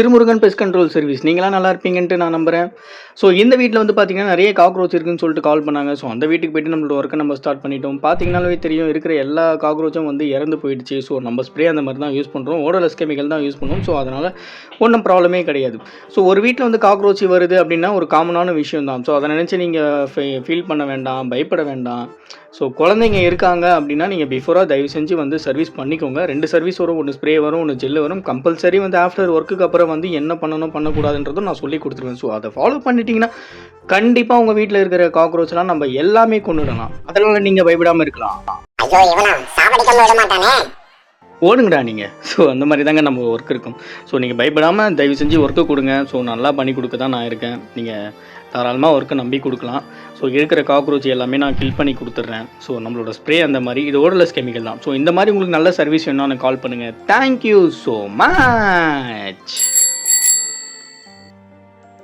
Thirumurugan pest control service. நீங்கலாம் நல்லா இருப்பீங்கன்ட்டு நான் நம்புறேன். ஸோ இந்த வீட்ல வந்து பார்த்தீங்கன்னா, நெறைய காக்ரோச் இருக்குன்னு சொல்லிட்டு கால் பண்ணாங்க. ஸோ அந்த வீட்டுக்கு போயிட்டு நம்மளோட ஒர்க்க நம்ம ஸ்டார்ட் பண்ணிட்டோம். பார்த்தீங்கனாலே தெரியும் இருக்கிற எல்லா காக்ரோச்சும் வந்து இறந்து போயிடுச்சு. ஸோ நம்ம ஸ்ப்ரே அந்த மாரி தான் யூஸ் பண்றோம். ஓடோலஸ் கெமிக்கல் தான் யூஸ் பண்ணுவோம். ஸோ அதனால ஒண்ணும் ப்ராப்ளமே கிடையாது. ஸோ ஒரு வீட்ல வந்து காக்ரோச் வருது அப்டின்னா ஒரு காமனான விஷயம் தான். ஸோ அத நினைச்சு நீங்க ஃபீல் பண்ண வேண்டாம், பயப்பட வேண்டாம். ஸோ குழந்தைங்க இருக்காங்க அப்டின்னா, நீங்க பிஃபோரா தயவு செஞ்சு வந்து சர்வீஸ் பண்ணிக்கோங்க. 2 சர்வீஸ் வரும். 1 ஸ்ப்ரே வரும், 1 ஜெல் வரும். கம்பல்சரி வந்து ஆஃப்டர் ஒர்க்குக்கு அப்புறம் வந்து என்ன பண்ணணும், பண்ணக்கூடாதுன்றதும் நான் சொல்லிக் குடுத்துருவேன். ஸோ அத ஃபாலோ பண்ணிட்டீங்கன்னா, கண்டிப்பா உங்க வீட்ல இருக்கிற காக்ரோச்லாம் நம்ம எல்லாமே கொன்னுடலாம். அதனால நீங்க பயப்படாம இருக்கலாம். ஐயோ இவனா சாவடிக்காம விட மாட்டானே. ஓடுங்கடா நீங்க. ஸோ அந்த மாரி தாங்க நம்ம ஒர்க் இருக்கும். ஸோ நீங்க பயப்படாம தயவு செஞ்சு ஒர்க்க குடுங்க. ஸோ நல்லா பண்ணி குடுக்க தான் நான் இருக்கேன். நீங்க தாராளமா ஒர்க்க நம்பி குடுக்கலாம். ஸோ இருக்கிற காக்ரோச் எல்லாமே நான் கில் பண்ணி குடுத்துடுறேன். ஸோ நம்மளோட ஸ்ப்ரே அந்த மாரி இது ஓடோலஸ் கெமிக்கல் தான். ஸோ இந்த மாரி உங்களுக்கு நல்ல சர்வீஸ் வேணும்னா எனக்கு கால் பண்ணுங்க. Thank you so much.